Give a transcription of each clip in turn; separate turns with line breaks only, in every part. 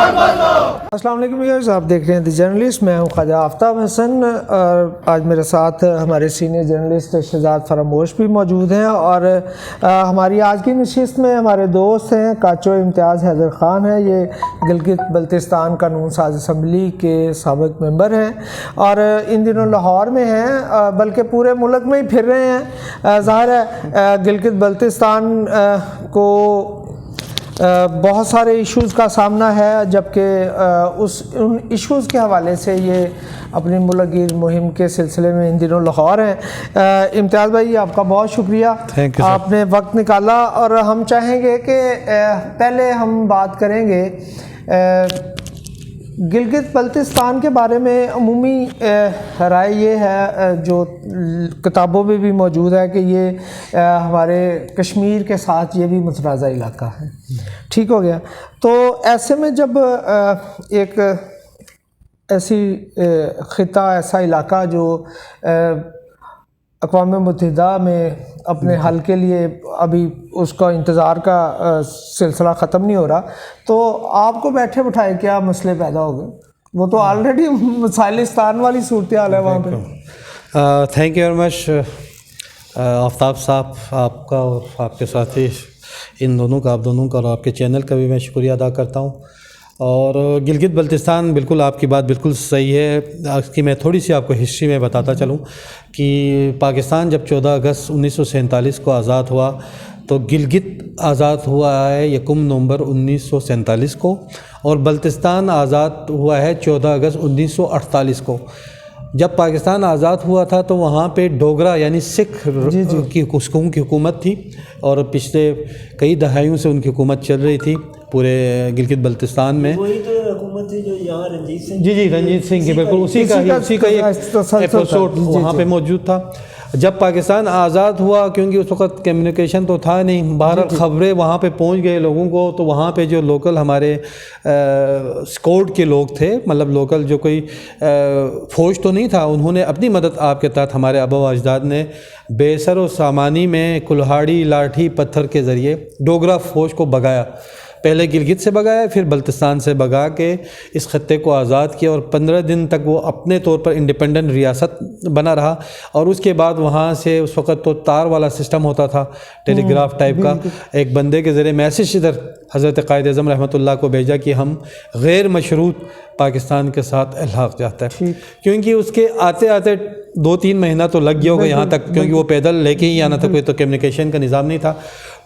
السلام علیکم ویورز، آپ دیکھ رہے ہیں دی جرنلسٹ. میں ہوں خواجہ آفتاب حسن اور آج میرے ساتھ ہمارے سینئر جرنلسٹ شہزاد فراموش بھی موجود ہیں. اور ہماری آج کی نشست میں ہمارے دوست ہیں کاچو امتیاز حیدر خان ہیں. یہ گلگت بلتستان قانون ساز اسمبلی کے سابق ممبر ہیں اور ان دنوں لاہور میں ہیں، بلکہ پورے ملک میں ہی پھر رہے ہیں. ظاہر ہے گلگت بلتستان کو بہت سارے ایشوز کا سامنا ہے، جبکہ ان ایشوز کے حوالے سے یہ اپنی ملک گیر مہم کے سلسلے میں ان دنوں لاہور ہیں. امتیاز بھائی، آپ کا بہت شکریہ، آپ نے وقت نکالا. اور ہم چاہیں گے کہ پہلے ہم بات کریں گے گلگت بلتستان کے بارے میں. عمومی رائے یہ ہے جو کتابوں میں بھی موجود ہے کہ یہ ہمارے کشمیر کے ساتھ یہ بھی متنازع علاقہ ہے. ٹھیک ہو گیا. تو ایسے میں جب ایک ایسی خطہ، ایسا علاقہ جو اقوام متحدہ میں اپنے حل کے لیے ابھی اس کا انتظار کا سلسلہ ختم نہیں ہو رہا، تو آپ کو بیٹھے بٹھائے کیا مسئلے پیدا ہو گئے؟ وہ تو آلریڈی مسائلستان والی صورتحال ہے وہاں پہ.
تھینک یو ویری مچ آفتاب صاحب، آپ کا اور آپ کے ساتھی ان دونوں کا، آپ دونوں کا اور آپ کے چینل کا بھی میں شکریہ ادا کرتا ہوں. اور گلگت بلتستان، بالکل آپ کی بات بالکل صحیح ہے. اس کی میں تھوڑی سی آپ کو ہسٹری میں بتاتا چلوں کہ پاکستان جب 14 اگست 1947 کو آزاد ہوا تو گلگت آزاد ہوا ہے 1 نومبر 1947 کو، اور بلتستان آزاد ہوا ہے 14 اگست 1948 کو. جب پاکستان آزاد ہوا تھا تو وہاں پہ ڈوگرا یعنی سکھ کی حکومت تھی، اور پچھلے کئی دہائیوں سے ان کی حکومت چل رہی تھی پورے گلگت بلتستان میں.
وہی تو حکومت تھی جو یہاں رنجیت سنگھ،
جی رنجیت سنگھ کی، بالکل اسی کا ایک ایپیسوڈ وہاں پہ موجود تھا. جب پاکستان آزاد ہوا، کیونکہ اس وقت کمیونیکیشن تو تھا نہیں، بہرحال خبریں وہاں پہ پہنچ گئے لوگوں کو. تو وہاں پہ جو لوکل ہمارے اسکواڈ کے لوگ تھے، مطلب لوکل جو کوئی فوج تو نہیں تھا، انہوں نے اپنی مدد آپ کے تحت، ہمارے آبا و اجداد نے بے سر و سامانی میں کلہاڑی، لاٹھی، پتھر کے ذریعے ڈوگرا فوج کو بھگایا. پہلے گلگت سے بھگایا، پھر بلتستان سے بھگا کے اس خطے کو آزاد کیا، اور 15 دن تک وہ اپنے طور پر انڈیپینڈنٹ ریاست بنا رہا. اور اس کے بعد وہاں سے، اس وقت تو تار والا سسٹم ہوتا تھا، ٹیلی گراف ٹائپ کا، ایک بندے کے ذریعے میسج ادھر حضرت قائد اعظم رحمۃ اللہ کو بھیجا کہ ہم غیر مشروط پاکستان کے ساتھ الحاق چاہتا ہے. کیونکہ اس کے آتے آتے 2-3 مہینہ تو لگ گیا ہوگا یہاں تک، کیونکہ وہ پیدل لے کے ہی آنا تھا، کوئی تو کمیونیکیشن کا نظام نہیں تھا.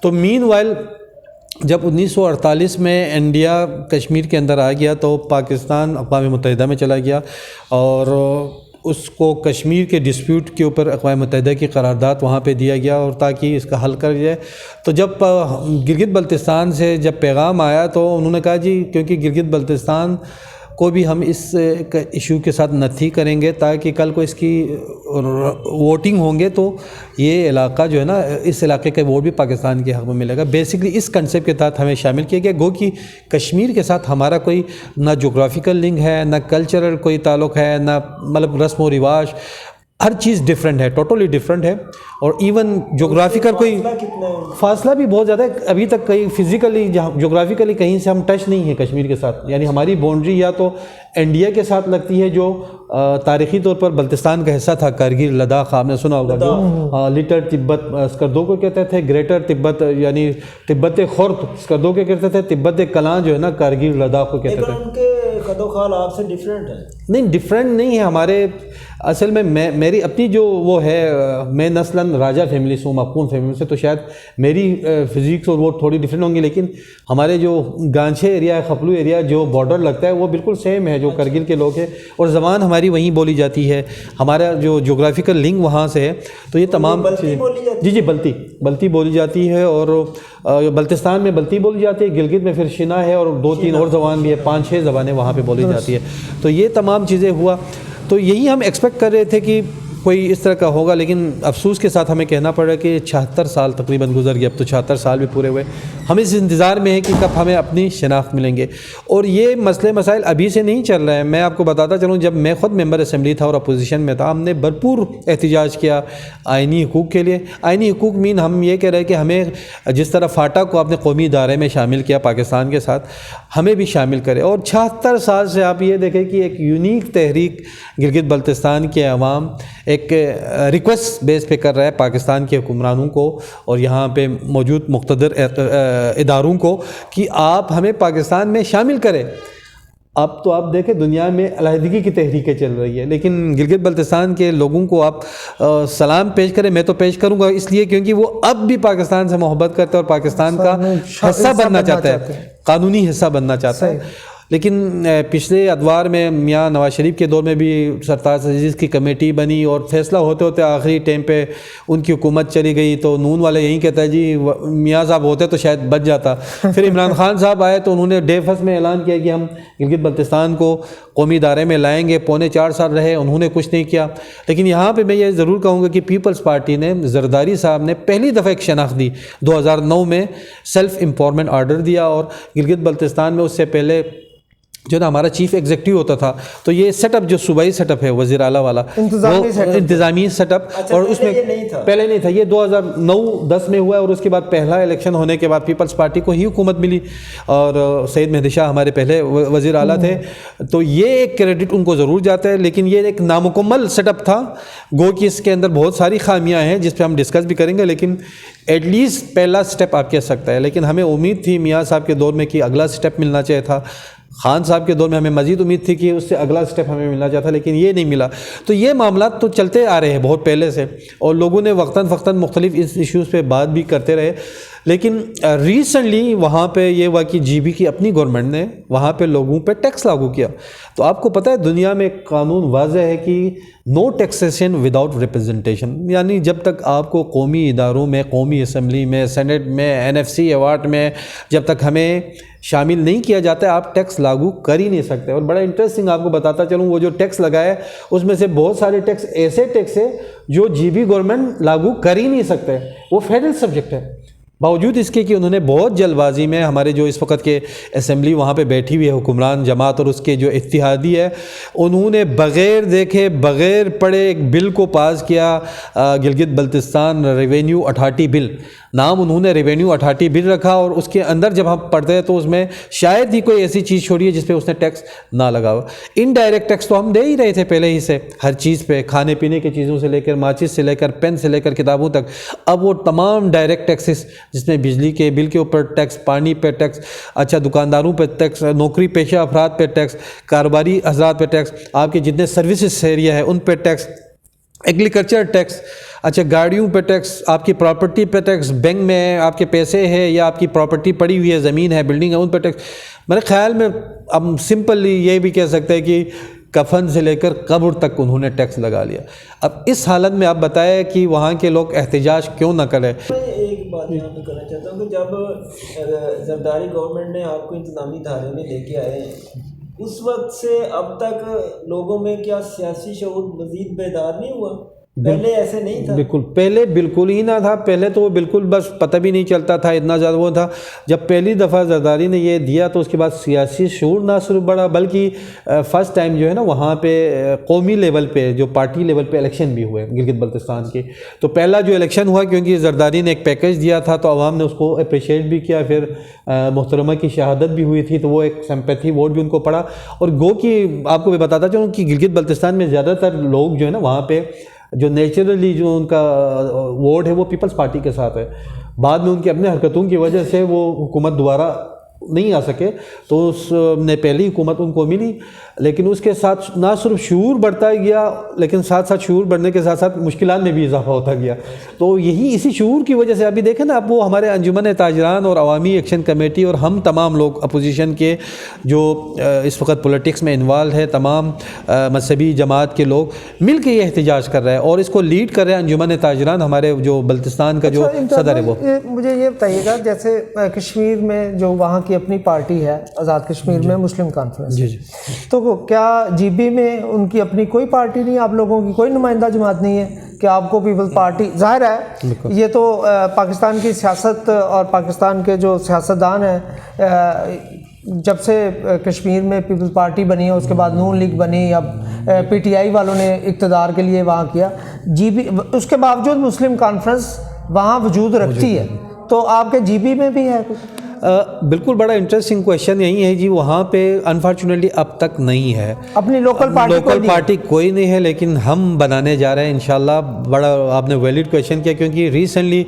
تو مین وائل جب 1948 میں انڈیا کشمیر کے اندر آ گیا تو پاکستان اقوام متحدہ میں چلا گیا، اور اس کو کشمیر کے ڈسپیوٹ کے اوپر اقوام متحدہ کی قرارداد وہاں پہ دیا گیا، اور تاکہ اس کا حل کر جائے. تو جب گلگت بلتستان سے جب پیغام آیا تو انہوں نے کہا جی، کیونکہ گلگت بلتستان کو بھی ہم اس ایشو کے ساتھ نتھی کریں گے، تاکہ کل کو اس کی ووٹنگ ہوں گے تو یہ علاقہ جو ہے نا، اس علاقے کا ووٹ بھی پاکستان کے حق میں ملے گا. بیسکلی اس کنسیپٹ کے تحت ہمیں شامل کیا گیا. گو کہ کشمیر کے ساتھ ہمارا کوئی نہ جغرافیکل لنک ہے، نہ کلچرل کوئی تعلق ہے، نہ مطلب رسم و رواج، ہر چیز ڈیفرنٹ ہے، ٹوٹلی ڈیفرنٹ ہے. اور ایون جغرافیکل کوئی فاصلہ بھی بہت زیادہ ہے. ابھی تک کہیں فزیکلی جغرافیکلی کہیں سے ہم ٹچ نہیں ہے کشمیر کے ساتھ. یعنی ہماری باؤنڈری یا تو انڈیا کے ساتھ لگتی ہے، جو تاریخی طور پر بلتستان کا حصہ تھا، کارگل، لداخ آپ نے سنا ہوگا، جو لٹل تبت اسکردو کو کہتے تھے، گریٹر تبت یعنی تبت خرد اسکردو کو کہتے تھے، تبت کلاں جو ہے نا کارگل لداخ کو کہتے تھے.
ان کے قد و خال آپ سے ڈیفرنٹ ہے؟
نہیں، ڈیفرنٹ نہیں ہے. ہمارے اصل میں میری اپنی جو وہ ہے، میں نسلاً راجہ فیملی سے ہوں، مقبول فیملی سے، تو شاید میری فزیکس اور وہ تھوڑی ڈیفرنٹ ہوں گی. لیکن ہمارے جو گانچھے ایریا ہے، خپلو ایریا جو بارڈر لگتا ہے، وہ بالکل سیم ہے جو کرگل کے لوگ ہیں، اور زبان ہماری وہیں بولی جاتی ہے. ہمارا جو جغرافیکل لنک وہاں سے ہے. تو یہ تمام جی بلتی بولی جاتی ہے، اور بلتستان میں بلتی بولی جاتی ہے، گلگت میں پھر شنا ہے، اور 2-3 اور زبان بھی ہے، 5-6 زبانیں وہاں پہ بولی جاتی ہے. تو یہ تمام چیزیں ہوا. تو یہی ہم ایکسپیکٹ کر رہے تھے کہ کوئی اس طرح کا ہوگا، لیکن افسوس کے ساتھ ہمیں کہنا پڑ رہا ہے کہ 76 سال تقریباً گزر گئے، اب تو 76 سال بھی پورے ہوئے. ہم اس انتظار میں ہیں کہ کب ہمیں اپنی شناخت ملیں گے. اور یہ مسائل ابھی سے نہیں چل رہے ہیں. میں آپ کو بتاتا چلوں، جب میں خود ممبر اسمبلی تھا اور اپوزیشن میں تھا، ہم نے بھرپور احتجاج کیا آئینی حقوق کے لیے. آئینی حقوق مین ہم یہ کہہ رہے ہیں کہ ہمیں جس طرح فاٹا کو آپ نے قومی ادارے میں شامل کیا پاکستان کے ساتھ، ہمیں بھی شامل کرے. اور 76 سال سے آپ یہ دیکھیں کہ ایک یونیک تحریک گلگت بلتستان کے عوام ایک ریکویسٹ بیس پہ کر رہا ہے پاکستان کے حکمرانوں کو اور یہاں پہ موجود مقتدر اداروں کو کہ آپ ہمیں پاکستان میں شامل کریں. اب تو آپ دیکھیں دنیا میں علیحدگی کی تحریکیں چل رہی ہے، لیکن گلگت بلتستان کے لوگوں کو آپ سلام پیش کریں. میں تو پیش کروں گا اس لیے کیونکہ وہ اب بھی پاکستان سے محبت کرتے ہیں اور پاکستان کا حصہ بننا چاہتا ہے، قانونی حصہ بننا چاہتا ہے. لیکن پچھلے ادوار میں میاں نواز شریف کے دور میں بھی سرتاج عزیز کی کمیٹی بنی اور فیصلہ ہوتے ہوتے آخری ٹائم پہ ان کی حکومت چلی گئی تو نون والے یہی کہتا ہے جی میاں صاحب ہوتے تو شاید بچ جاتا. پھر عمران خان صاحب آئے تو انہوں نے ڈے فرسٹ میں اعلان کیا کہ ہم گلگت بلتستان کو قومی ادارے میں لائیں گے. 4.25 سال رہے، انہوں نے کچھ نہیں کیا. لیکن یہاں پہ میں یہ ضرور کہوں گا کہ پیپلز پارٹی نے، زرداری صاحب نے پہلی دفعہ ایک شناخت دی 2009 میں، سیلف امپاورمنٹ آرڈر دیا. اور گلگت بلتستان میں اس سے پہلے جو نا ہمارا چیف ایگزیکٹو ہوتا تھا، تو یہ سیٹ اپ جو صوبائی سیٹ اپ ہے وزیر اعلیٰ والا، انتظامی سیٹ اپ، اور اس میں پہلے نہیں تھا. یہ 2009-10 میں ہوا ہے اور اس کے بعد پہلا الیکشن ہونے کے بعد پیپلز پارٹی کو ہی حکومت ملی اور سید مہدی شاہ ہمارے پہلے وزیر اعلیٰ تھے. تو یہ ایک کریڈٹ ان کو ضرور جاتا ہے، لیکن یہ ایک نامکمل سیٹ اپ تھا. گو کہ اس کے اندر بہت ساری خامیاں ہیں جس پہ ہم ڈسکس بھی کریں گے، لیکن ایٹ لیسٹ پہلا سٹیپ آپ کہہ سکتا ہے. لیکن ہمیں امید تھی میاں صاحب کے دور میں کہ اگلا سٹیپ ملنا چاہیے تھا. خان صاحب کے دور میں ہمیں مزید امید تھی کہ اس سے اگلا سٹیپ ہمیں ملنا چاہتا، لیکن یہ نہیں ملا. تو یہ معاملات تو چلتے آ رہے ہیں بہت پہلے سے، اور لوگوں نے وقتاً فوقتاً مختلف اس ایشوز پہ بات بھی کرتے رہے. لیکن ریسنٹلی وہاں پہ یہ ہوا کہ جی بی کی اپنی گورنمنٹ نے وہاں پہ لوگوں پہ ٹیکس لاگو کیا. تو آپ کو پتہ ہے دنیا میں قانون واضح ہے کہ نو ٹیکسیشن وداؤٹ ریپرزنٹیشن، یعنی جب تک آپ کو قومی اداروں میں، قومی اسمبلی میں، سینٹ میں، NFC ایوارڈ میں جب تک ہمیں شامل نہیں کیا جاتا ہے آپ ٹیکس لاگو کر ہی نہیں سکتے. اور بڑا انٹرسٹنگ آپ کو بتاتا چلوں، وہ جو ٹیکس لگائے اس میں سے بہت سارے ٹیکس ایسے ٹیکس ہے جو جی بی گورنمنٹ لاگو کر ہی نہیں سکتے، وہ فیڈرل سبجیکٹ ہے. باوجود اس کے کہ انہوں نے بہت جلد بازی میں، ہمارے جو اس وقت کے اسمبلی وہاں پہ بیٹھی ہوئی ہے حکمران جماعت اور اس کے جو اتحادی ہے، انہوں نے بغیر دیکھے بغیر پڑھے ایک بل کو پاس کیا، گلگت بلتستان ریونیو اتھارٹی بل. نام انہوں نے ریونیو اتھارٹی بل رکھا، اور اس کے اندر جب ہم پڑھتے ہیں تو اس میں شاید ہی کوئی ایسی چیز چھوڑی ہے جس پہ اس نے ٹیکس نہ لگا ہو. انڈائریکٹ ٹیکس تو ہم دے ہی رہے تھے پہلے ہی سے، ہر چیز پہ، کھانے پینے کی چیزوں سے لے کر ماچس سے لے کر پین سے لے کر کتابوں تک. اب وہ تمام ڈائریکٹ ٹیکسز جس میں بجلی کے بل کے اوپر ٹیکس، پانی پہ ٹیکس، اچھا دکانداروں پہ ٹیکس، نوکری پیشہ افراد پہ ٹیکس، کاروباری حضرات پہ ٹیکس، آپ کے جتنے سروسز ایریا ہے ان پہ ٹیکس، ایگریکلچر ٹیکس، اچھا گاڑیوں پہ ٹیکس، آپ کی پراپرٹی پہ ٹیکس، بینک میں آپ کے پیسے ہیں یا آپ کی پراپرٹی پڑی ہوئی ہے، زمین ہے، بلڈنگ ہے، ان پہ ٹیکس. میرے خیال میں اب سمپلی یہ بھی کہہ سکتے ہیں کہ کفن سے لے کر قبر تک انہوں نے ٹیکس لگا لیا. اب اس حالت میں آپ بتائیں کہ وہاں کے لوگ احتجاج کیوں نہ کریں.
میں ایک بات یہاں پہ کرنا چاہتا ہوں کہ جب زرداری گورنمنٹ نے آپ کو انتظامی دھارے میں لے کے آئے ہیں، اس وقت سے اب تک لوگوں میں کیا سیاسی شعور مزید بیدار نہیں ہوا؟ پہلے ایسے نہیں تھا.
بالکل، پہلے بالکل ہی نہ تھا. پہلے تو بالکل بس پتہ بھی نہیں چلتا تھا، اتنا زیادہ وہ تھا. جب پہلی دفعہ زرداری نے یہ دیا تو اس کے بعد سیاسی شعور نہ صرف بڑھا بلکہ فرسٹ ٹائم جو ہے نا وہاں پہ قومی لیول پہ، جو پارٹی لیول پہ الیکشن بھی ہوئے گلگت بلتستان کے. تو پہلا جو الیکشن ہوا کیونکہ زرداری نے ایک پیکج دیا تھا تو عوام نے اس کو اپریشیٹ بھی کیا. پھر محترمہ کی شہادت بھی ہوئی تھی تو وہ ایک سمپیتھی ووٹ بھی ان کو پڑا. اور گو کہ آپ کو بھی بتاتا چلوں کہ گلگت بلتستان میں زیادہ تر لوگ جو ہے نا وہاں پہ جو نیچرلی جو ان کا ووٹ ہے وہ پیپلز پارٹی کے ساتھ ہے. بعد میں ان کی اپنے حرکتوں کی وجہ سے وہ حکومت دوبارہ نہیں آ سکے تو اس نے پہلی حکومت ان کو ملی. لیکن اس کے ساتھ نہ صرف شعور بڑھتا گیا لیکن ساتھ ساتھ شعور بڑھنے کے ساتھ ساتھ مشکلات میں بھی اضافہ ہوتا گیا. تو یہی اسی شعور کی وجہ سے ابھی دیکھیں نا، اب وہ ہمارے انجمن تاجران اور عوامی ایکشن کمیٹی اور ہم تمام لوگ اپوزیشن کے جو اس وقت پولیٹکس میں انوالو ہے، تمام مذہبی جماعت کے لوگ مل کے یہ احتجاج کر رہے ہیں اور اس کو لیڈ کر رہے ہیں انجمن تاجران، ہمارے جو بلتستان کا جو صدر ہے. وہ
مجھے یہ بتائیے گا، جیسے کشمیر میں جو وہاں کی اپنی پارٹی ہے آزاد کشمیر میں مسلم کانفرنس.
جی جی.
تو کیا جی بی میں ان کی اپنی کوئی پارٹی نہیں, آپ لوگوں کی کوئی نمائندہ جماعت نہیں ہے کہ آپ کو پیپلز پارٹی؟ ظاہر ہے یہ تو پاکستان کی سیاست اور پاکستان کے جو سیاستدان ہیں, جب سے کشمیر میں پیپلز پارٹی بنی ہے, اس کے بعد نون لیگ بنی, اب پی ٹی آئی والوں نے اقتدار کے لیے وہاں کیا, جی بی اس کے باوجود مسلم کانفرنس وہاں وجود رکھتی ہے, تو آپ کے جی بی میں بھی ہے کچھ؟
بالکل بڑا انٹرسٹنگ کویشچن یہی ہے جی. وہاں پہ انفارچونیٹلی اب تک نہیں ہے
اپنی لوکل
پارٹی کوئی نہیں ہے, لیکن ہم بنانے جا رہے ہیں انشاءاللہ. بڑا آپ نے ویلڈ کویشچن کیا, کیونکہ ریسنٹلی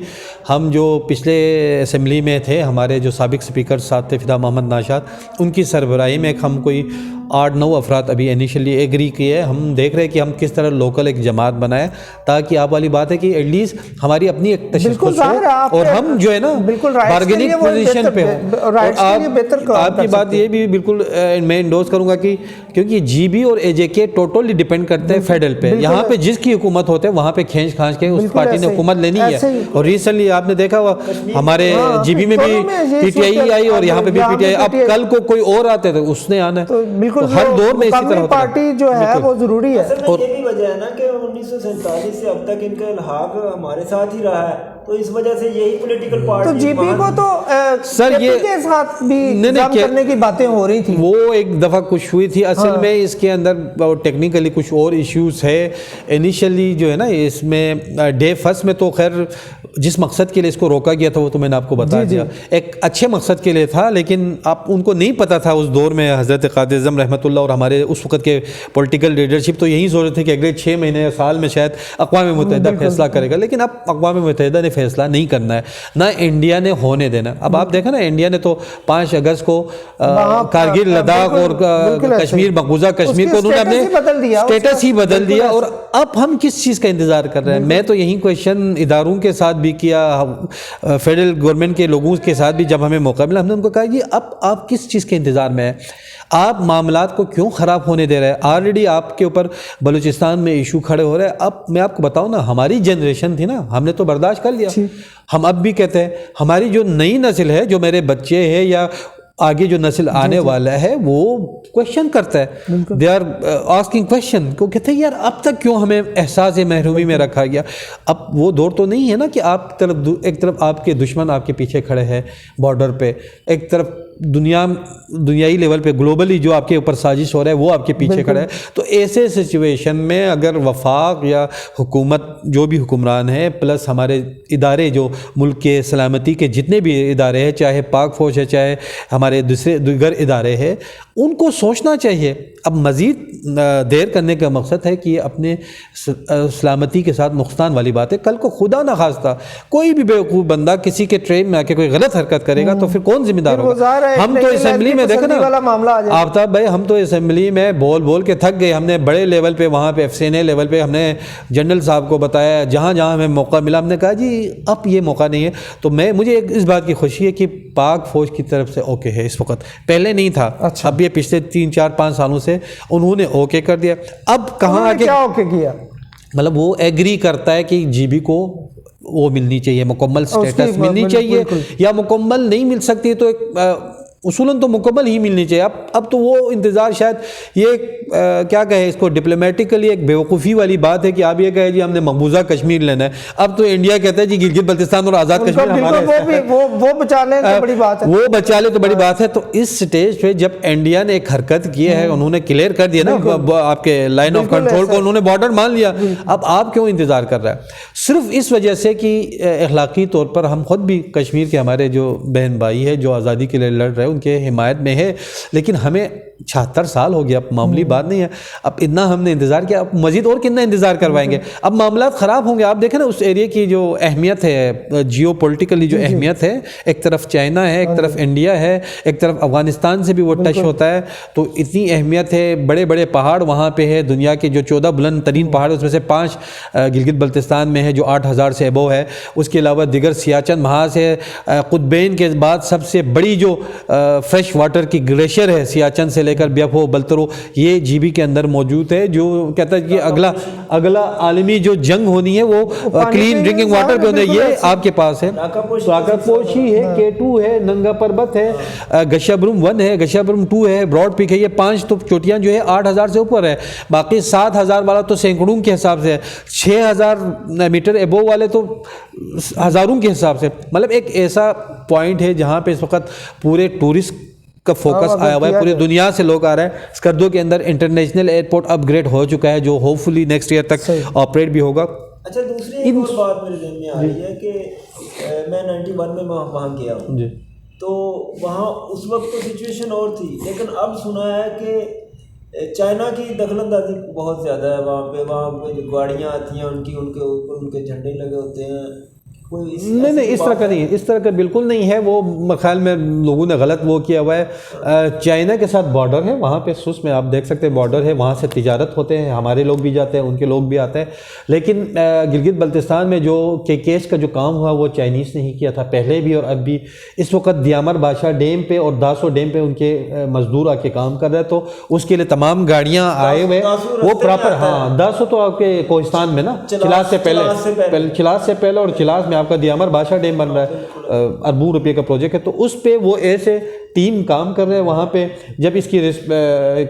ہم جو پچھلے اسمبلی میں تھے, ہمارے جو سابق اسپیکر صاحب تھے فدا محمد ناشاد, ان کی سربراہی میں ہم کوئی 8-9 افراد ابھی انیشلی ایگری کیے. ہم دیکھ رہے ہیں کہ ہم کس طرح لوکل ایک جماعت بنائیں, تاکہ آپ والی بات ہے کہ ایٹ لیسٹ ہماری اپنی ایک تشخص ہو اور ہم جو ہے نا بارگیننگ پوزیشن پہ ہو. آپ کی بات یہ بھی بالکل میں انڈورس کروں گا کہ کیونکہ جی بی اور اے جے کے ٹوٹلی ڈیپینڈ کرتے ہیں فیڈرل پہ. یہاں پہ جس کی حکومت ہوتے ہیں وہاں پہ کھینچ کھانچ کے اس پارٹی نے حکومت لینی ہے. اور ریسنٹلی آپ نے دیکھا ہوا ہمارے جی بی میں بھی پی ٹی آئی آئی اور یہاں پہ بھی پی ٹی آئی. اب کل کو کوئی اور آتے تو اس نے آنا ہے. ہر دور میں اسی طرح
پارٹی جو ہے وہ ضروری ہے.
اصل میں یہ بھی وجہ ہے نا کہ 1947 سے اب تک ان کا الحاق ہمارے ساتھ ہی رہا ہے, تو اس وجہ سے یہی پولیٹیکل پارٹی.
تو جی پی کو تو
سر یہ
کے ساتھ بھی نظام کرنے کی باتیں ہو رہی تھی,
وہ ایک دفعہ کچھ ہوئی تھی. اصل میں اس کے اندر ٹیکنیکلی کچھ اور ایشوز ہے. انیشلی جو ہے نا اس میں ڈے فرسٹ میں تو خیر جس مقصد کے لیے اس کو روکا گیا تھا وہ تو میں نے آپ کو بتا دیا, ایک اچھے مقصد کے لیے تھا, لیکن آپ ان کو نہیں پتا تھا اس دور میں حضرت قائد اعظم رحمۃ اللہ اور ہمارے اس وقت کے پولیٹیکل لیڈرشپ تو یہی ضرورت ہے کہ اگلے 6 مہینے یا سال میں شاید اقوام متحدہ فیصلہ کرے گا, لیکن اب اقوام متحدہ نے فیصلہ نہیں کرنا ہے, نہ انڈیا نے ہونے دینا. اب آپ دیکھیں نا انڈیا نے تو 5 اگست کو کارگل, لداخ اور کشمیر, مقبوضہ کشمیر کو انہوں نے اپنے اسٹیٹس ہی بدل دیا. اور اب ہم کس چیز کا انتظار کر رہے ہیں؟ میں تو یہی کویشچن اداروں کے ساتھ بھی کیا, فیڈرل گورنمنٹ کے لوگوں کے ساتھ بھی جب ہمیں موقع ملا, ہم نے ان کو کہا یہ اب آپ کس چیز کے انتظار میں ہیں؟ آپ معاملات کو کیوں خراب ہونے دے رہے ہیں؟ آلریڈی آپ کے اوپر بلوچستان میں ایشو کھڑے ہو رہے ہیں. اب میں آپ کو بتاؤں نا, ہماری جنریشن تھی نا, ہم نے تو برداشت کر لیا. ہم اب بھی کہتے ہیں ہماری جو نئی نسل ہے, جو میرے بچے ہیں یا آگے جو نسل آنے والا ہے, وہ کویشچن کرتا ہے, دے آر آسکنگ کویشچن کو, کہتے ہیں یار اب تک کیوں ہمیں احساس محرومی میں رکھا گیا؟ اب وہ دور تو نہیں ہے نا کہ آپ ایک طرف آپ کے دشمن آپ کے پیچھے کھڑے ہیں بارڈر پہ, ایک طرف دنیائی لیول پہ گلوبلی جو آپ کے اوپر سازش ہو رہا ہے وہ آپ کے پیچھے کھڑا ہے. تو ایسے سچویشن میں اگر وفاق یا حکومت جو بھی حکمران ہے پلس ہمارے ادارے جو ملک کے سلامتی کے جتنے بھی ادارے ہیں, چاہے پاک فوج ہے, چاہے ہمارے دیگر ادارے ہیں, ان کو سوچنا چاہیے. اب مزید دیر کرنے کا مقصد ہے کہ اپنے سلامتی کے ساتھ نقصان والی بات ہے. کل کو خدا نخواستہ کوئی بھی بیوقوف بندہ کسی کے ٹرین میں آ کے کوئی غلط حرکت کرے گا تو پھر کون ذمہ دار ہوگا؟ ہم تو اسمبلی میں دیکھو نا آفتاب بھائی, ہم تو اسمبلی میں بول کے تھک گئے. ہم نے بڑے لیول پہ وہاں پہ FCNA لیول پہ ہم نے جنرل صاحب کو بتایا, جہاں ہمیں موقع ملا ہم نے کہا جی اب یہ موقع نہیں ہے. تو مجھے اس بات کی خوشی ہے کہ پاک فوج کی طرف سے اوکے ہے اس وقت, پہلے نہیں تھا. اب یہ پچھلے 3-4-5 سالوں سے انہوں نے اوکے کر دیا. اب کہاں آگے
کیا اوکے کیا؟
مطلب وہ ایگری کرتا ہے کہ جی بی کو وہ ملنی چاہیے, مکمل سٹیٹس ملنی چاہیے, یا مکمل نہیں مل سکتی تو ایک اصولاً تو مکمل ہی ملنی چاہیے. اب تو وہ انتظار شاید یہ کیا کہے اس کو ڈپلومیٹیکلی ایک بیوقوفی والی بات ہے کہ آپ یہ کہیں جی ہم نے مقبوضہ کشمیر لینا ہے. اب تو انڈیا کہتا ہے جی گلگت بلتستان اور آزاد کشمیر ہمارا,
وہ بچا لیں تو بڑی بات ہے,
وہ بچا لے تو بڑی بات ہے. تو اس سٹیج پہ جب انڈیا نے ایک حرکت کی ہے, انہوں نے کلیئر کر دیا نا آپ کے لائن آف کنٹرول کو, انہوں نے بارڈر مان لیا. اب آپ کیوں انتظار کر رہے ہیں؟ صرف اس وجہ سے کہ اخلاقی طور پر ہم خود بھی کشمیر کے ہمارے جو بہن بھائی ہے جو آزادی کے لیے لڑ رہے ہیں ان کے حمایت میں ہے, لیکن ہمیں 76 سال ہو گیا, اب معمولی بات نہیں ہے. اب اتنا ہم نے انتظار کیا, اب مزید اور کتنا انتظار کروائیں گے؟ اب معاملات خراب ہوں گے. آپ دیکھیں نا اس ایریا کی جو اہمیت ہے, جیو پولیٹیکلی جو اہمیت ہے, ایک طرف چائنا ہے, ایک طرف انڈیا ہے, ایک طرف افغانستان سے بھی وہ ٹچ ہوتا ہے, تو اتنی اہمیت ہے. بڑے بڑے پہاڑ وہاں پہ ہے, دنیا کے جو 14 بلند ترین پہاڑ اس میں سے 5 گلگت بلتستان میں ہے جو 8000 سے ابو ہے. اس کے علاوہ دیگر سیاچن محاذ ہے. قطبین کے بعد سب سے بڑی جو فریش واٹر کی گلیشیئر ہے سیاچن سے لے کر بیفو بلترو یہ جی بی کے اندر موجود ہے، جو کہتا ہے کہ اگلا عالمی جو جنگ ہونی ہے وہ کلین ڈرنکنگ واٹر پہ ہونا ہے، یہ آپ کے پاس ہے۔ راکا پوشی ہے، K2 ہے، ننگا پربت ہے، گشابرم 1 ہے، گشابرم 2 ہے، براڈ پیک ہے، یہ 5 تو چوٹیاں جو ہے 8,000 سے اوپر ہے، باقی 7,000 والا تو سینکڑوں کے حساب سے ہے، 6,000 میٹر ایبو والے تو ہزاروں کے حساب سے، مطلب ایک ایسا پوائنٹ ہے جہاں پہ اس وقت پورے ٹورسٹ کا فوکس آیا ہوا ہے، پوری دنیا سے لوگ آ رہے ہیں۔ اسکردو کے اندر انٹرنیشنل ایئرپورٹ اپ گریڈ ہو چکا ہے، جو ہوپ فلی نیکسٹ ایئر تک آپریٹ بھی ہوگا۔
اچھا، دوسری ایک اور بات میرے ذہن میں آ رہی ہے کہ میں 91 میں وہاں گیا ہوں
جی،
تو وہاں اس وقت تو سچویشن اور تھی، لیکن اب سنا ہے کہ چائنا کی دخل اندازی بہت زیادہ ہے وہاں پہ جو گاڑیاں آتی ہیں ان کے اوپر ان کے جھنڈے لگے ہوتے ہیں۔
نہیں اس طرح کا نہیں ہے، اس طرح کا بالکل نہیں ہے، وہ خیال میں لوگوں نے غلط وہ کیا ہوا ہے۔ چائنا کے ساتھ بارڈر ہے، وہاں پہ سوس میں آپ دیکھ سکتے ہیں بارڈر ہے، وہاں سے تجارت ہوتے ہیں، ہمارے لوگ بھی جاتے ہیں، ان کے لوگ بھی آتے ہیں، لیکن گلگت بلتستان میں جو کیش کا جو کام ہوا وہ چائنیز نے ہی کیا تھا پہلے بھی اور اب بھی۔ اس وقت دیامر بادشاہ ڈیم پہ اور داسو ڈیم پہ ان کے مزدور آ کے کام کر رہے ہیں، تو اس کے لیے تمام گاڑیاں آئے ہوئے وہ پراپر، ہاں داسو تو آپ کے کوہستان میں نا، چلاس سے پہلے اور چلاس میں آپ کا دیامر بادشاہ ڈیم بن رہا ہے، اربوں روپے کا پروجیکٹ ہے، تو اس پہ وہ ایسے ٹیم کام کر رہے ہیں وہاں پہ۔ جب اس کی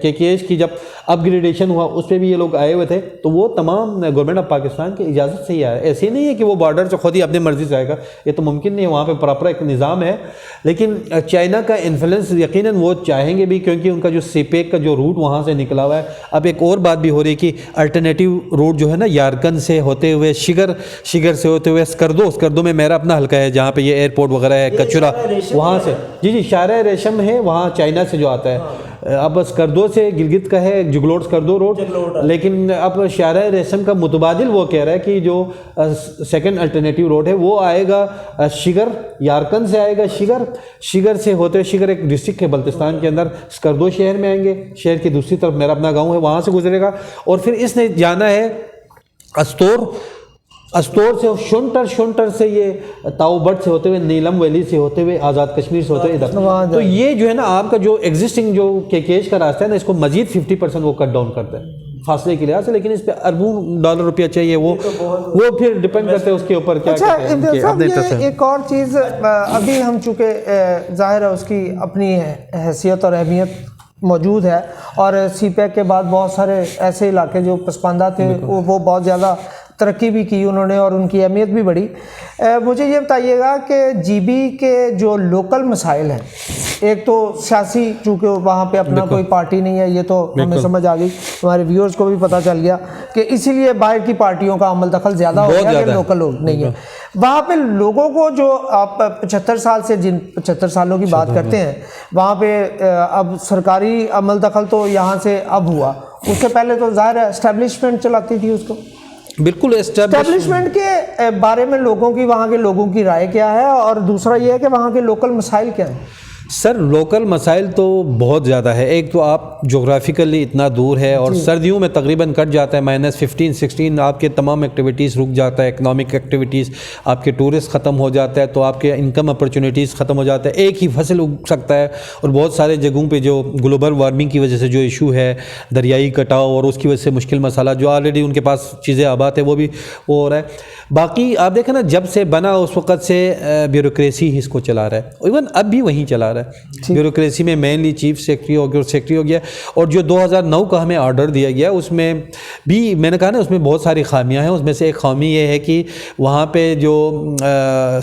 کیش کی جب اپ گریڈیشن ہوا اس پہ بھی یہ لوگ آئے ہوئے تھے، تو وہ تمام گورنمنٹ آف پاکستان کی اجازت سے ہی آیا، ایسے نہیں ہے کہ وہ بارڈر سے خود ہی اپنی مرضی سے آئے گا، یہ تو ممکن نہیں ہے، وہاں پہ پراپر ایک نظام ہے۔ لیکن چائنا کا انفلوئنس یقیناً وہ چاہیں گے بھی، کیونکہ ان کا جو سی پیک کا جو روٹ وہاں سے نکلا ہوا ہے۔ اب ایک اور بات بھی ہو رہی ہے کہ الٹرنیٹیو روٹ جو ہے نا، یارکن سے ہوتے ہوئے شگر سے ہوتے ہوئے اسکردو میں میرا اپنا حلقہ ہے جہاں پہ یہ ایئرپورٹ وغیرہ ہے، کچرا وہاں سے، جی شارع ریشم ہے وہاں چائنا سے جو آتا ہے۔ اب اسکردو سے گلگت کا ہے جگلوٹ اسکردو روڈ، لیکن اب شارع ریشم کا متبادل وہ کہہ رہا ہے کہ جو سیکنڈ الٹرنیٹیو روڈ ہے وہ آئے گا شگر، یارکن سے آئے گا شگر سے ہوتے ہوئے، شگر ایک ڈسٹرکٹ ہے بلتستان کے اندر، اسکردو شہر میں آئیں گے، شہر کی دوسری طرف میرا اپنا گاؤں ہے وہاں سے گزرے گا، اور پھر اس نے جانا ہے استور سے، شنٹر سے یہ تاؤ بٹ سے ہوتے ہوئے، نیلم ویلی سے ہوتے ہوئے، آزاد کشمیر سے ہوتے ہوئے ادھر۔ تو یہ جو ہے نا آپ کا جو ایگزسٹنگ جو کیش کا راستہ ہے نا، اس کو مزید 50% وہ کٹ ڈاؤن کرتا ہے فاصلے کے لحاظ سے، لیکن اس پہ اربوں ڈالر روپیہ چاہیے، وہ پھر ڈیپینڈ کرتے ہیں اس کے اوپر کیا کہتے ہیں۔
ایک اور چیز ابھی ہم چونکہ ظاہر ہے اس کی اپنی حیثیت اور اہمیت موجود ہے، اور سی پیک کے بعد بہت سارے ایسے علاقے جو پسماندہ تھے وہ بہت زیادہ ترقی بھی کی انہوں نے اور ان کی اہمیت بھی بڑھی۔ مجھے یہ بتائیے گا کہ جی بی کے جو لوکل مسائل ہیں، ایک تو سیاسی، چونکہ وہاں پہ اپنا کوئی پارٹی نہیں ہے، یہ تو ہمیں سمجھ آ گئی، ہمارے ویورز کو بھی پتہ چل گیا کہ اسی لیے باہر کی پارٹیوں کا عمل دخل زیادہ ہو گیا کہ لوکل لوگ نہیں ہے وہاں پہ۔ لوگوں کو جو آپ 75 سال سے جن 75 سالوں کی بات کرتے ہیں، وہاں پہ اب سرکاری عمل دخل تو یہاں سے اب ہوا، اس سے پہلے تو ظاہر ہے اسٹیبلشمنٹ چلاتی تھی اس کو۔
بالکل
اسٹیبلشمنٹ کے بارے میں لوگوں کی، وہاں کے لوگوں کی رائے کیا ہے، اور دوسرا یہ ہے کہ وہاں کے لوکل مسائل کیا ہیں؟
سر لوکل مسائل تو بہت زیادہ ہے۔ ایک تو آپ جغرافیکلی اتنا دور ہے، اور سردیوں میں تقریباً کٹ جاتا ہے -15 16، آپ کے تمام ایکٹیویٹیز رک جاتا ہے، اکنامک ایکٹیویٹیز، آپ کے ٹورسٹ ختم ہو جاتا ہے، تو آپ کے انکم اپرچونیٹیز ختم ہو جاتا ہے، ایک ہی فصل اگ سکتا ہے، اور بہت سارے جگہوں پہ جو گلوبل وارمنگ کی وجہ سے جو ایشو ہے، دریائی کٹاؤ، اور اس کی وجہ سے مشکل مسئلہ، جو آلریڈی ان کے پاس چیزیں آباد ہے وہ بھی وہ ہو رہا ہے۔ باقی آپ دیکھیں نا، جب سے بنا اس وقت سے بیوروکریسی ہی اس کو چلا رہا ہے، ایون اب بھی وہیں چلا رہا ہے۔ بیوروکریسی میں مینلی چیف سیکرٹری ہو گیا، اور جو 2009 کا ہمیں آرڈر دیا گیا اس میں بھی میں نے کہا نا اس میں بہت ساری خامیاں ہیں۔ اس میں سے ایک خامی یہ ہے کہ وہاں پہ جو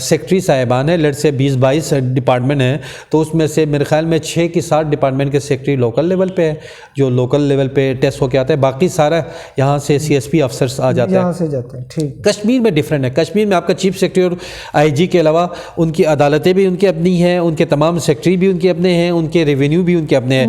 سیکرٹری صاحبان ہیں، لیٹ سے 20-22 ڈپارٹمنٹ ہیں، تو اس میں سے میرے خیال میں 6 کی 7 ڈپارٹمنٹ کے سیکرٹری لوکل لیول پہ ہے، جو لوکل لیول پہ ٹیسٹ ہو کے آتا ہے، باقی سارا یہاں سے CSP افسرس آ جاتے ہیں۔ کشمیر میں ڈفرینٹ ہے، کشمیر میں آپ کا چیف سیکرٹری اور IG کے علاوہ ان کی عدالتیں بھی ان کی اپنی ہیں، ان کے تمام سیکرٹری بھی ان کے اپنے ہیں، ان کے ریونیو بھی ان کے اپنے ہیں،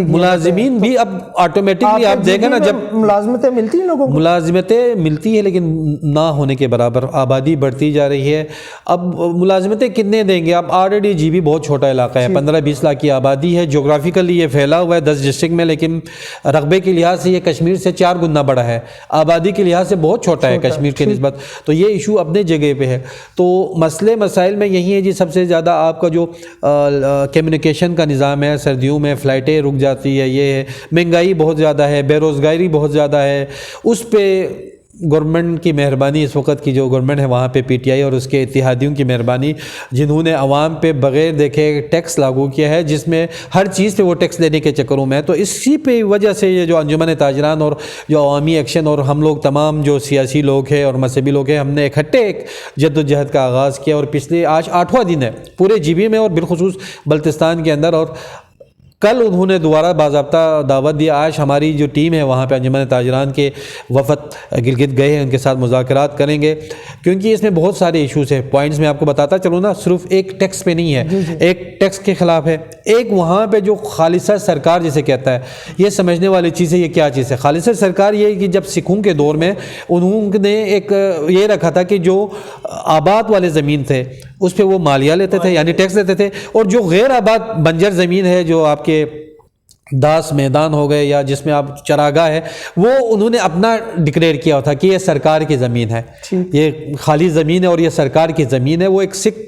ملازمین بھی اب آٹومیٹکلی آپ دیکھیں نا، جب
ملازمتیں ملتی ہیں لوگوں کو،
ملازمتیں ملتی ہیں لیکن نہ ہونے کے برابر، آبادی بڑھتی جا رہی ہے، اب ملازمتیں کتنے دیں گے؟ اب آلریڈی جی بھی بہت چھوٹا علاقہ ہے، 15-20 لاکھ کی آبادی ہے، جغرافیکلی یہ پھیلا ہوا ہے 10 ڈسٹرکٹ میں، لیکن رقبے کے لحاظ سے یہ کشمیر سے 4 گنا بڑا ہے، آبادی کے لحاظ سے بہت چھوٹا ہے کشمیر کے نسبت، تو یہ ایشو اپنے جگہ پہ ہے۔ تو مسائل میں یہی ہے جی، سب سے زیادہ آپ کا جو کمیونیکیشن کا نظام ہے، سردیوں میں فلائٹیں رک جاتی ہے، یہ ہے، مہنگائی بہت زیادہ ہے، بے روزگاری بہت زیادہ ہے، اس پہ گورنمنٹ کی مہربانی، اس وقت کی جو گورنمنٹ ہے وہاں پہ پی ٹی آئی اور اس کے اتحادیوں کی مہربانی، جنہوں نے عوام پہ بغیر دیکھے ٹیکس لاگو کیا ہے، جس میں ہر چیز پہ وہ ٹیکس لینے کے چکروں میں ہے. تو اسی پہ وجہ سے یہ جو انجمن تاجران اور جو عوامی ایکشن اور ہم لوگ تمام جو سیاسی لوگ ہیں اور مذہبی لوگ ہیں، ہم نے اکٹھے ایک جد و جہد کا آغاز کیا، اور پچھلے آج 8واں دن ہے پورے جی بی میں اور بالخصوص بلتستان کے اندر. اور کل انہوں نے دوبارہ باضابطہ دعوت دیا. آج ہماری جو ٹیم ہے وہاں پہ انجمن تاجران کے وفد گلگت گئے ہیں، ان کے ساتھ مذاکرات کریں گے، کیونکہ اس میں بہت سارے ایشوز ہیں. پوائنٹس میں آپ کو بتاتا چلوں نا، صرف ایک ٹیکس پہ نہیں ہے، ایک ٹیکس کے خلاف ہے، ایک وہاں پہ جو خالصہ سرکار جسے کہتا ہے، یہ سمجھنے والی چیز ہے. یہ کیا چیز ہے خالصہ سرکار؟ یہ کہ جب سکھوں کے دور میں انہوں نے ایک یہ رکھا تھا کہ جو آباد والے زمین تھے اس پہ وہ مالیہ لیتے تھے، یعنی ٹیکس لیتے تھے، اور جو غیر آباد بنجر زمین ہے، جو آپ کے داس میدان ہو گئے یا جس میں آپ چراگاہ ہے، وہ انہوں نے اپنا ڈکلیئر کیا تھا کہ یہ سرکار کی زمین ہے، یہ خالی زمین ہے اور یہ سرکار کی زمین ہے. وہ ایک سکھ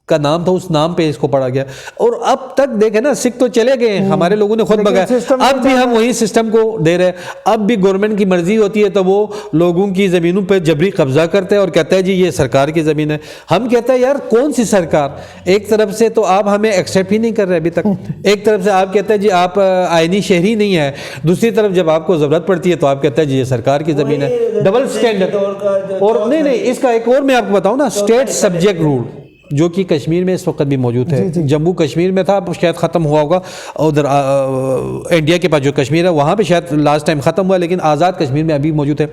کا نام تھا، اس نام پہ اس کو پڑھا گیا. اور اب تک دیکھیں نا، سکھ تو چلے گئے ہیں، ہمارے لوگوں نے خود بگایا، اب بھی ہم وہی سسٹم کو دے رہے ہیں. اب بھی گورنمنٹ کی مرضی ہوتی ہے تو وہ لوگوں کی زمینوں پہ جبری قبضہ کرتے ہیں اور کہتا ہے جی یہ سرکار کی زمین ہے. ہم کہتے ہیں یار کون سی سرکار؟ ایک طرف سے تو آپ ہمیں ایکسیپٹ ہی نہیں کر رہے ابھی تک، ایک طرف سے آپ کہتے ہیں جی آپ آئینی شہری نہیں ہیں، دوسری طرف جب آپ کو ضرورت پڑتی ہے تو آپ کہتے ہیں جی یہ سرکار کی زمین ہے. Double standard. اور نہیں اس کا ایک اور میں آپ کو بتاؤں نا، اسٹیٹ سبجیکٹ رول جو کہ کشمیر میں اس وقت بھی موجود ہے. جموں کشمیر میں تھا، شاید ختم ہوا ہوگا، ادھر انڈیا کے پاس جو کشمیر ہے وہاں پہ شاید لاسٹ ٹائم ختم ہوا، لیکن آزاد کشمیر میں ابھی موجود ہے.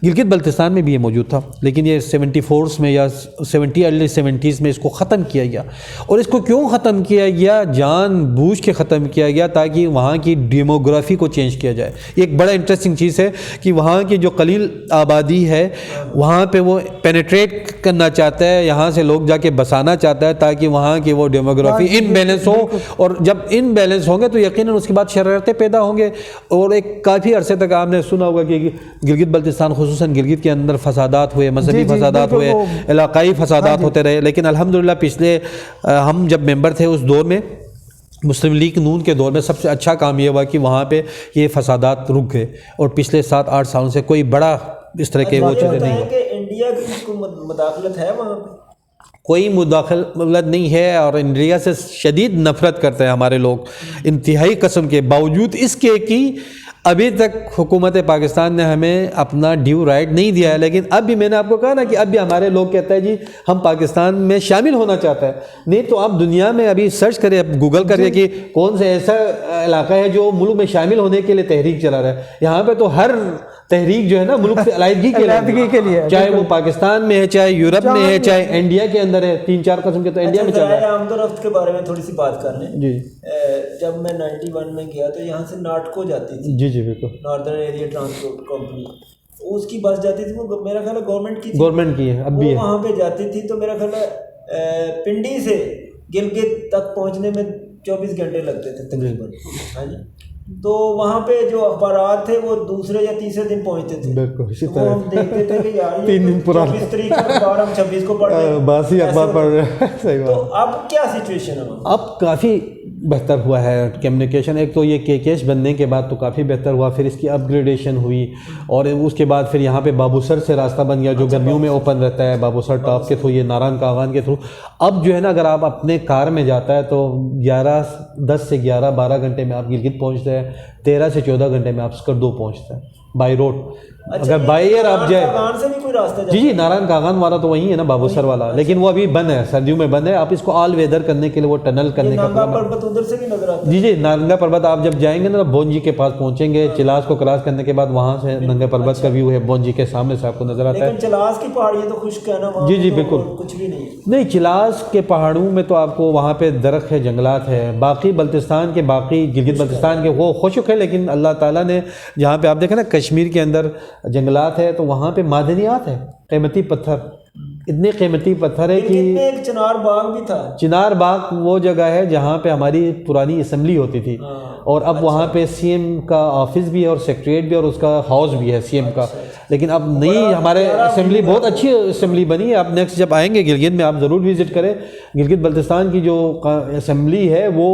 گلگت بلتستان میں بھی یہ موجود تھا، لیکن یہ 74 میں یا ارلی 70s میں اس کو ختم کیا گیا. اور اس کو کیوں ختم کیا گیا؟ جان بوجھ کے ختم کیا گیا تاکہ وہاں کی ڈیموگرافی کو چینج کیا جائے. یہ ایک بڑا انٹرسٹنگ چیز ہے کہ وہاں کی جو قلیل آبادی ہے وہاں پہ وہ پینیٹریٹ کرنا چاہتا ہے، یہاں سے لوگ جا کے بسانا چاہتا ہے تاکہ وہاں کی وہ ڈیموگرافی ان بیلنس ہو. اور جب ان بیلنس ہوں گے تو یقیناً اس کے بعد شرارتیں پیدا ہوں گے. اور ایک کافی عرصے تک آپ نے سنا ہوگا کہ گلگت بلتستان خصوصاً گلگت کے اندر فسادات ہوئے، مذہبی فسادات ہوئے، علاقائی فسادات ہوتے رہے. لیکن الحمدللہ پچھلے ہم جب ممبر تھے اس دور میں، مسلم لیگ نون کے دور میں، سب سے اچھا کام یہ ہوا کہ وہاں پہ یہ فسادات رک گئے. اور پچھلے 7-8 سالوں سے کوئی بڑا اس طرح کے وہ چیزیں نہیں ہیں.
کہ انڈیا کی مداخلت ہے وہاں پہ؟
کوئی مداخلت نہیں ہے، اور انڈیا سے شدید نفرت کرتے ہیں ہمارے لوگ، انتہائی قسم کے باوجود اس کے کہ ابھی تک حکومت پاکستان نے ہمیں اپنا ڈیو رائٹ نہیں دیا ہے. لیکن اب بھی میں نے آپ کو کہا نا کہ اب بھی ہمارے لوگ کہتے ہیں جی ہم پاکستان میں شامل ہونا چاہتے ہیں. نہیں تو آپ دنیا میں ابھی سرچ کریں، گوگل کریے کہ کون سے ایسا علاقہ ہے جو ملک میں شامل ہونے کے لیے تحریک چلا رہا ہے. یہاں پہ تو ہر تحریک جو ہے نا ملک سے علیحدگی کے لیے، چاہے وہ پاکستان میں ہے، چاہے یورپ میں ہے، چاہے انڈیا کے اندر ہے. 3-4 قسم کے تو انڈیا میں چل رہا ہے.
آمد و رفت کے بارے میں تھوڑی سی بات کر لیں.
جی
جب میں 91 میں گیا تو یہاں سے ناٹکو جاتی تھی.
جی بالکل.
ناردرن ایریا ٹرانسپورٹ کمپنی، اس کی بس جاتی تھی، وہ میرا خیال ہے گورنمنٹ کی ہے، اب بھی وہاں پہ جاتی تھی. تو میرا خیال ہے پنڈی سے گلگت تک پہنچنے میں 24 گھنٹے لگتے تھے تقریباً. ہاں جی. تو وہاں پہ جو اخبارات تھے وہ دوسرے یا تیسرے دن پہنچتے تھے. بالکل ہم دیکھتے تھے کہ یار
3 دن پرانا
24 تاریخ کا اخبار ہم 26 کو پڑھ رہے ہیں،
باسی اخبار پڑھ رہے ہیں. صحیح بات.
تو اب کیا سچویشن ہے؟
اب کافی بہتر ہوا ہے کمیونیکیشن. ایک تو یہ کیش بننے کے بعد تو کافی بہتر ہوا، پھر اس کی اپ گریڈیشن ہوئی، اور اس کے بعد پھر یہاں پہ بابوسر سے راستہ بن گیا جو گرمیوں میں اوپن رہتا ہے، بابوسر ٹاپ کے تھرو، یہ ناران کاغان کے تھرو. اب جو ہے نا اگر آپ اپنے کار میں جاتا ہے تو 10 سے 11-12 گھنٹے میں آپ گلگت پہنچتے ہیں، 13 سے 14 گھنٹے میں آپ سکردو پہنچتے ہیں بائی روڈ. اگر بائی ایئر آپ جائے
سے بھی کوئی راستہ
جی ناران کاغان والا تو وہی ہے نا بابوسر والا، لیکن وہ ابھی بند ہے، سردیوں میں بند ہے. آپ اس کو آل ویدر کرنے کے لیے وہ ٹنل کرنے کا
پربت ادھر سے بھی نظر آتا ہے.
جی نارنگا پربت آپ جب جائیں گے نا بونجی کے پاس پہنچیں گے، چلاس کو کراس کرنے کے بعد وہاں سے ننگا پربت کا ویو ہے، بونجی کے سامنے سے آپ کو نظر آتا ہے.
لیکن چلاس کی پہاڑی تو خشک ہے نا.
جی بالکل
کچھ بھی
نہیں. چلاس کے پہاڑوں میں تو آپ کو وہاں پہ درخت ہے، جنگلات ہے. باقی بلتستان کے گلگت بلتستان کے وہ خشک ہے، لیکن اللہ تعالیٰ نے جہاں پہ آپ دیکھیں نا کشمیر کے اندر جنگلات ہے تو وہاں پہ معدنیات ہے، قیمتی پتھر، اتنے قیمتی پتھر ہے کہ
ایک چنار باغ بھی تھا.
چنار باغ وہ جگہ ہے جہاں پہ ہماری پرانی اسمبلی ہوتی تھی، اور اب وہاں پہ سی ایم کا آفس بھی ہے اور سیکریٹریٹ بھی اور اس کا ہاؤس بھی ہے سی ایم کا. لیکن اب نئی ہمارے اسمبلی بہت اچھی اسمبلی بنی ہے. اب نیکسٹ جب آئیں گے گلگت میں آپ ضرور وزٹ کریں. گلگت بلتستان کی جو اسمبلی ہے وہ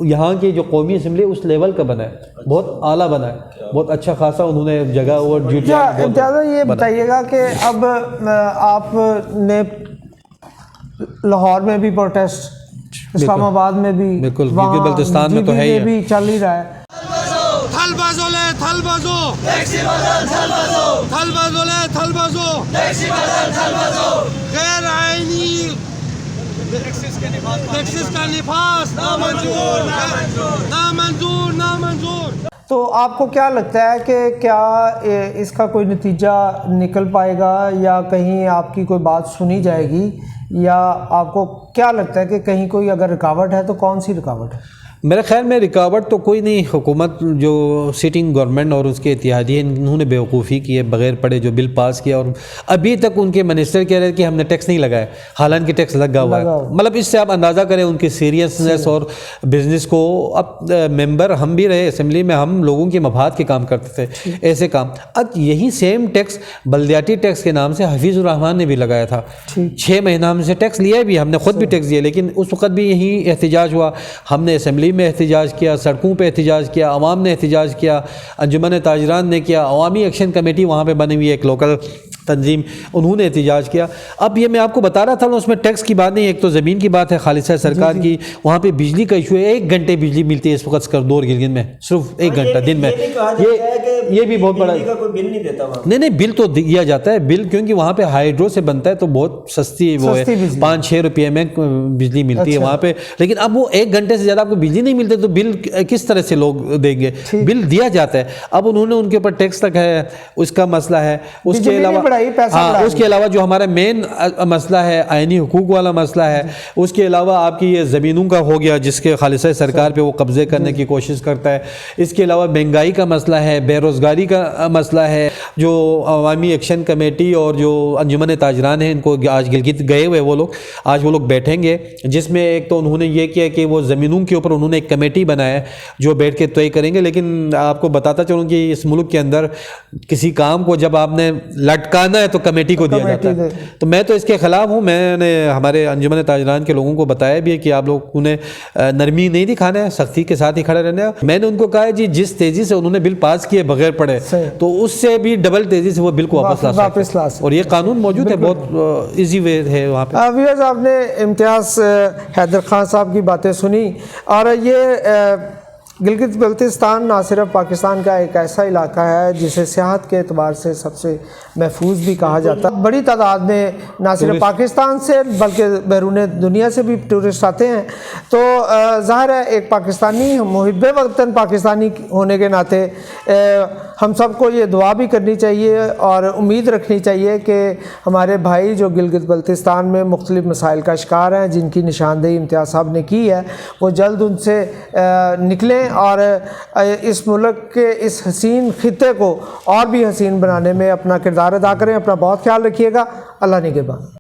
یہاں کی جو قومی اسمبلی اس لیول کا بنا ہے, بہت اعلیٰ بنا ہے, بہت اچھا خاصا انہوں نے جگہ اور ڈیوٹیاں.
امتیاز یہ بتائیے گا کہ اب آپ نے لاہور میں بھی پروٹیسٹ, اسلام آباد میں بھی,
بالکل گلگت بلتستان میں تو ہے ہی,
بھی چل ہی رہا ہے.
تھل بازو لے تھل بازو تھل بازو لے تھل بازو غیر آئینی ٹیکسز کا نفاذ نامنظور نامنظور نامنظور.
تو آپ کو کیا لگتا ہے کہ کیا اس کا کوئی نتیجہ نکل پائے گا, یا کہیں آپ کی کوئی بات سنی جائے گی, یا آپ کو کیا لگتا ہے کہ کہیں کوئی اگر رکاوٹ ہے تو کون سی رکاوٹ ہے؟
میرے خیال میں رکاوٹ تو کوئی نہیں. حکومت جو سٹنگ گورنمنٹ اور اس کے اتحادی ہیں انہوں نے بیوقوفی کی ہے, بغیر پڑھے جو بل پاس کیا, اور ابھی تک ان کے منسٹر کہہ رہے ہیں کہ ہم نے ٹیکس نہیں لگایا, حالانکہ ٹیکس لگا ہوا ہے. مطلب اس سے آپ اندازہ کریں ان کی سیریسنس اور بزنس کو. اب ممبر ہم بھی رہے اسمبلی میں, ہم لوگوں کے مفاد کے کام کرتے تھے ایسے کام. اب یہی سیم ٹیکس بلدیاتی ٹیکس کے نام سے حفیظ الرحمان نے بھی لگایا تھا, 6 مہینہ ہم سے ٹیکس لیا بھی, ہم نے خود بھی ٹیکس دیا, لیکن اس وقت بھی یہی احتجاج ہوا. ہم نے اسمبلی میں احتجاج کیا, سڑکوں پہ احتجاج کیا, عوام نے احتجاج کیا, انجمن تاجران نے کیا, عوامی ایکشن کمیٹی وہاں پہ بنی ہوئی ہے ایک لوکل تنظیم, انہوں نے احتجاج کیا. اب یہ میں آپ کو بتا رہا تھا اس میں ٹیکس کی بات نہیں, ایک تو زمین کی بات ہے خالصہ سرکار کی, وہاں پہ بجلی کا ایشو ہے. 1 گھنٹے بجلی ملتی ہے اس وقت سکردور گلگت میں, صرف 1 گھنٹہ دن میں. یہ بھی بہت بڑا, نہیں بل تو دیا جاتا ہے بل, کیونکہ وہاں پہ ہائیڈرو سے بنتا ہے تو بہت سستی وہ ہے, 5-6 روپے میں بجلی ملتی ہے وہاں پہ. لیکن اب وہ 1 گھنٹے سے زیادہ آپ کو بجلی نہیں ملتی تو بل کس طرح سے لوگ دیں گے؟ بل دیا جاتا ہے. اب انہوں نے ان کے اوپر ٹیکس تک ہے, اس کا مسئلہ ہے. اس کے علاوہ اس کے علاوہ جو ہمارا مین مسئلہ ہے آئینی حقوق والا مسئلہ ہے, اس کے علاوہ آپ کی یہ زمینوں کا ہو گیا جس کے خالصہ سرکار پہ وہ قبضے کرنے کی کوشش کرتا ہے. اس کے علاوہ مہنگائی کا مسئلہ ہے, بے روزگاری کا مسئلہ ہے. جو عوامی ایکشن کمیٹی اور جو انجمن تاجران ہیں, ان کو آج گلگت گئے ہوئے وہ لوگ, آج وہ لوگ بیٹھیں گے, جس میں ایک تو انہوں نے یہ کیا کہ وہ زمینوں کے اوپر انہوں نے ایک کمیٹی بنایا ہے جو بیٹھ کے طے کریں گے. لیکن آپ کو بتاتا چلوں کہ اس ملک کے اندر کسی کام کو جب آپ نے لٹکانا ہے تو کمیٹی کو دیا جاتا ہے. تو میں تو اس کے خلاف ہوں. میں نے ہمارے انجمن تاجران کے لوگوں کو بتایا بھی ہے کہ آپ لوگوں نے نرمی نہیں دکھانا ہے, سختی کے ساتھ ہی کھڑے رہنا ہے. میں نے ان کو کہا ہے جی جس تیزی سے انہوں نے بل پاس کیے بغیر پڑھے, تو اس سے بھی ڈبل تیزی سے وہ بل کو واپس لا سکتے ہیں, اور یہ قانون موجود ہے, بہت ایزی وے ہے وہاں پہ.
ویورز, آپ نے امتیاز حیدر خان صاحب کی باتیں سنی, اور یہ گلگت بلتستان نہ صرف پاکستان کا ایک ایسا علاقہ ہے جسے سیاحت کے اعتبار سے سب سے محفوظ بھی کہا جاتا ہے. بڑی تعداد میں نہ صرف پاکستان سے بلکہ بیرون دنیا سے بھی ٹورسٹ آتے ہیں. تو ظاہر ہے ایک پاکستانی, محب وطن پاکستانی ہونے کے ناطے ہم سب کو یہ دعا بھی کرنی چاہیے اور امید رکھنی چاہیے کہ ہمارے بھائی جو گلگت بلتستان میں مختلف مسائل کا شکار ہیں, جن کی نشاندہی امتیاز صاحب نے کی ہے, وہ جلد ان سے نکلیں اور اس ملک کے اس حسین خطے کو اور بھی حسین بنانے میں اپنا کردار ادا کریں. اپنا بہت خیال رکھیے گا. اللہ نگہبان.